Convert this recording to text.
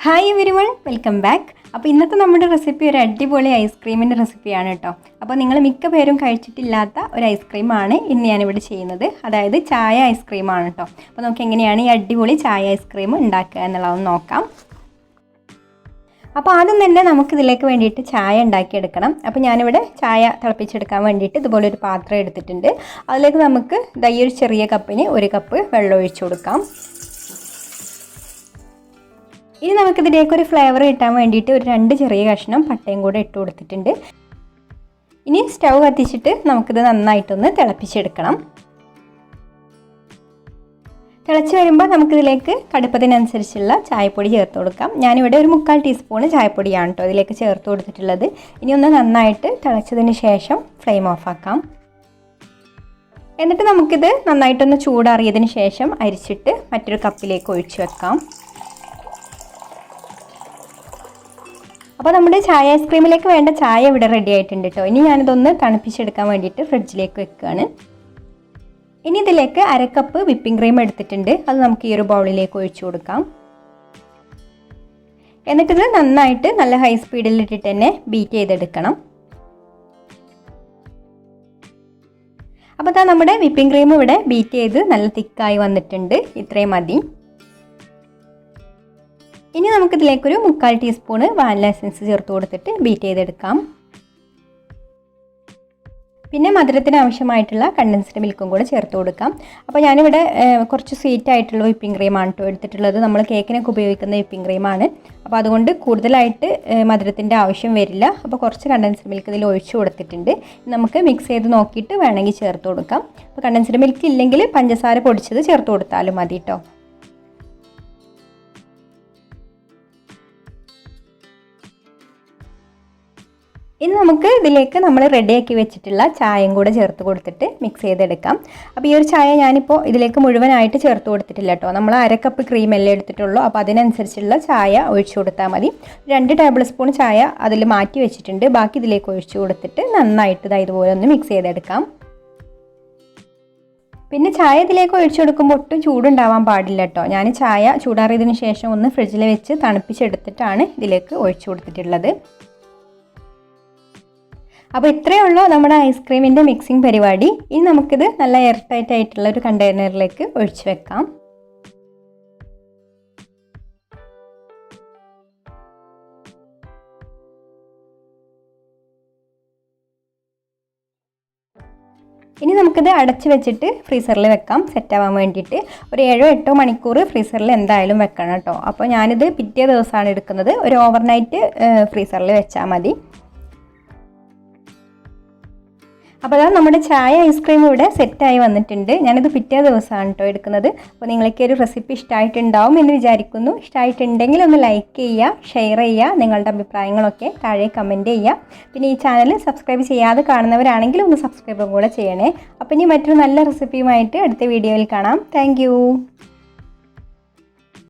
Hi everyone, welcome back. അപ്പോൾ ഇന്നത്തെ നമ്മുടെ റെസിപ്പി ഒരു അടിപൊളി ഐസ്ക്രീമിൻ്റെ റെസിപ്പിയാണ് കേട്ടോ. അപ്പോൾ നിങ്ങൾ മിക്ക പേരും കഴിച്ചിട്ടില്ലാത്ത ഒരു ഐസ്ക്രീമാണ് ഇന്ന് ഞാനിവിടെ ചെയ്യുന്നത്. അതായത് ചായ ഐസ്ക്രീമാണ് കേട്ടോ. അപ്പോൾ നമുക്ക് എങ്ങനെയാണ് ഈ അടിപൊളി ചായ ഐസ്ക്രീം ഉണ്ടാക്കുക എന്നുള്ളതൊന്ന് നോക്കാം. അപ്പോൾ ആദ്യം തന്നെ നമുക്കിതിലേക്ക് വേണ്ടിയിട്ട് ചായ ഉണ്ടാക്കിയെടുക്കണം. അപ്പോൾ ഞാനിവിടെ ചായ തിളപ്പിച്ചെടുക്കാൻ വേണ്ടിയിട്ട് ഇതുപോലെ ഒരു പാത്രം എടുത്തിട്ടുണ്ട്. അതിലേക്ക് നമുക്ക് ഈ ഒരു ചെറിയ കപ്പിന് 1 കപ്പ് വെള്ളം ഒഴിച്ചു കൊടുക്കാം. ഇനി നമുക്കിതിലേക്ക് ഒരു ഫ്ലേവർ കിട്ടാൻ വേണ്ടിയിട്ട് ഒരു 2 ചെറിയ കഷ്ണം പട്ടയും കൂടെ ഇട്ട് കൊടുത്തിട്ടുണ്ട്. ഇനി സ്റ്റൗ കത്തിച്ചിട്ട് നമുക്കിത് നന്നായിട്ടൊന്ന് തിളപ്പിച്ചെടുക്കണം. തിളച്ച് വരുമ്പോൾ നമുക്കിതിലേക്ക് കടുപ്പത്തിനനുസരിച്ചുള്ള ചായപ്പൊടി ചേർത്ത് കൊടുക്കാം. ഞാനിവിടെ ഒരു 3/4 ടീസ്പൂൺ ചായപ്പൊടിയാണ് കേട്ടോ ഇതിലേക്ക് ചേർത്ത് കൊടുത്തിട്ടുള്ളത്. ഇനി ഒന്ന് നന്നായിട്ട് തിളച്ചതിന് ശേഷം ഫ്ലെയിം ഓഫാക്കാം. എന്നിട്ട് നമുക്കിത് നന്നായിട്ടൊന്ന് ചൂടാറിയതിന് ശേഷം അരിച്ചിട്ട് മറ്റൊരു കപ്പിലേക്ക് ഒഴിച്ചു വെക്കാം. അപ്പോൾ നമ്മുടെ ചായ ഐസ്ക്രീമിലേക്ക് വേണ്ട ചായ ഇവിടെ റെഡി ആയിട്ടുണ്ട് കേട്ടോ. ഇനി ഞാനിതൊന്ന് തണുപ്പിച്ചെടുക്കാൻ വേണ്ടിയിട്ട് ഫ്രിഡ്ജിലേക്ക് വെക്കുകയാണ്. ഇനി ഇതിലേക്ക് 1/2 കപ്പ് വിപ്പിംഗ് ക്രീം എടുത്തിട്ടുണ്ട്. അത് നമുക്ക് ഈ ഒരു ബൗളിലേക്ക് ഒഴിച്ചു കൊടുക്കാം. എന്നിട്ടിത് നന്നായിട്ട് നല്ല ഹൈ സ്പീഡിലിട്ടിട്ട് തന്നെ ബീറ്റ് ചെയ്തെടുക്കണം. അപ്പോൾ ഇതാ നമ്മുടെ വിപ്പിംഗ് ക്രീം ഇവിടെ ബീറ്റ് ചെയ്ത് നല്ല തിക്കായി വന്നിട്ടുണ്ട്. ഇത്രയും മതി. ഇനി നമുക്കിതിലേക്കൊരു 3/4 ടീസ്പൂണ് വാനില എസൻസ് ചേർത്ത് കൊടുത്തിട്ട് ബീറ്റ് ചെയ്തെടുക്കാം. പിന്നെ മധുരത്തിന് ആവശ്യമായിട്ടുള്ള കണ്ടൻസ്ഡ് മിൽക്കും കൂടെ ചേർത്ത് കൊടുക്കാം. അപ്പോൾ ഞാനിവിടെ കുറച്ച് സ്വീറ്റ് ആയിട്ടുള്ള വിപ്പിംഗ് ക്രീമാണ് കേട്ടോ എടുത്തിട്ടുള്ളത്. നമ്മൾ കേക്കിനൊക്കെ ഉപയോഗിക്കുന്ന വിപ്പിംഗ് ക്രീമാണ്. അപ്പോൾ അതുകൊണ്ട് കൂടുതലായിട്ട് മധുരത്തിൻ്റെ ആവശ്യം വരില്ല. അപ്പോൾ കുറച്ച് കണ്ടൻസ്ഡ് മിൽക്ക് ഇതിൽ ഒഴിച്ചു കൊടുത്തിട്ടുണ്ട്. നമുക്ക് മിക്സ് ചെയ്ത് നോക്കിയിട്ട് വേണമെങ്കിൽ ചേർത്ത് കൊടുക്കാം. അപ്പോൾ കണ്ടൻസ്ഡ് മിൽക്ക് ഇല്ലെങ്കിൽ പഞ്ചസാര പൊടിച്ചത് ചേർത്ത് കൊടുത്താലും മതി കേട്ടോ. ഇനി നമുക്ക് ഇതിലേക്ക് നമ്മൾ റെഡിയാക്കി വെച്ചിട്ടുള്ള ചായയും കൂടെ ചേർത്ത് കൊടുത്തിട്ട് മിക്സ് ചെയ്തെടുക്കാം. അപ്പോൾ ഈ ഒരു ചായ ഞാനിപ്പോൾ ഇതിലേക്ക് മുഴുവനായിട്ട് ചേർത്ത് കൊടുത്തിട്ടില്ല കേട്ടോ. നമ്മൾ 1/2 കപ്പ് ക്രീമല്ലേ എടുത്തിട്ടുള്ളൂ. അപ്പോൾ അതിനനുസരിച്ചുള്ള ചായ ഒഴിച്ചു കൊടുത്താൽ മതി. 2 ടേബിൾ സ്പൂൺ ചായ അതിൽ മാറ്റി വെച്ചിട്ടുണ്ട്. ബാക്കി ഇതിലേക്ക് ഒഴിച്ചു കൊടുത്തിട്ട് നന്നായിട്ട് ഇതുപോലെ ഒന്ന് മിക്സ് ചെയ്തെടുക്കാം. പിന്നെ ചായ ഇതിലേക്ക് ഒഴിച്ചു കൊടുക്കുമ്പോൾ ഒട്ടും ചൂടുണ്ടാവാൻ പാടില്ല കേട്ടോ. ഞാൻ ചായ ചൂടാറിയതിന് ശേഷം ഒന്ന് ഫ്രിഡ്ജിൽ വെച്ച് തണുപ്പിച്ചെടുത്തിട്ടാണ് ഇതിലേക്ക് ഒഴിച്ചു കൊടുത്തിട്ടുള്ളത്. അപ്പോൾ ഇത്രയേ ഉള്ളൂ നമ്മുടെ ഐസ്ക്രീമിൻ്റെ മിക്സിംഗ് പരിപാടി. ഇനി നമുക്കിത് നല്ല എയർ ടൈറ്റ് ആയിട്ടുള്ള ഒരു കണ്ടെയ്നറിലേക്ക് ഒഴിച്ചു വെക്കാം. ഇനി നമുക്കിത് അടച്ച് വെച്ചിട്ട് ഫ്രീസറിൽ വെക്കാം സെറ്റാവാൻ വേണ്ടിയിട്ട്. ഒരു 7-8 മണിക്കൂർ ഫ്രീസറിൽ എന്തായാലും വെക്കണം കേട്ടോ. അപ്പോൾ ഞാനിത് പിറ്റേ ദിവസമാണ് എടുക്കുന്നത്. ഒരു ഓവർനൈറ്റ് ഫ്രീസറിൽ വെച്ചാൽ മതി. അപ്പോൾ അതാ നമ്മുടെ ചായ ഐസ്ക്രീം ഇവിടെ സെറ്റായി വന്നിട്ടുണ്ട്. ഞാനിത് പിറ്റേ ദിവസമാണ് കേട്ടോ എടുക്കുന്നത്. അപ്പോൾ നിങ്ങൾക്ക് ഒരു റെസിപ്പി ഇഷ്ടമായിട്ടുണ്ടാവും എന്ന് വിചാരിക്കുന്നു. ഇഷ്ടമായിട്ടുണ്ടെങ്കിൽ ഒന്ന് ലൈക്ക് ചെയ്യുക, ഷെയർ ചെയ്യുക, നിങ്ങളുടെ അഭിപ്രായങ്ങളൊക്കെ താഴെ കമൻറ്റ് ചെയ്യുക. പിന്നെ ഈ ചാനൽ സബ്സ്ക്രൈബ് ചെയ്യാതെ കാണുന്നവരാണെങ്കിൽ ഒന്ന് സബ്സ്ക്രൈബും കൂടെ ചെയ്യണേ. അപ്പോൾ ഇനി മറ്റൊരു നല്ല റെസിപ്പിയുമായിട്ട് അടുത്ത വീഡിയോയിൽ കാണാം. താങ്ക്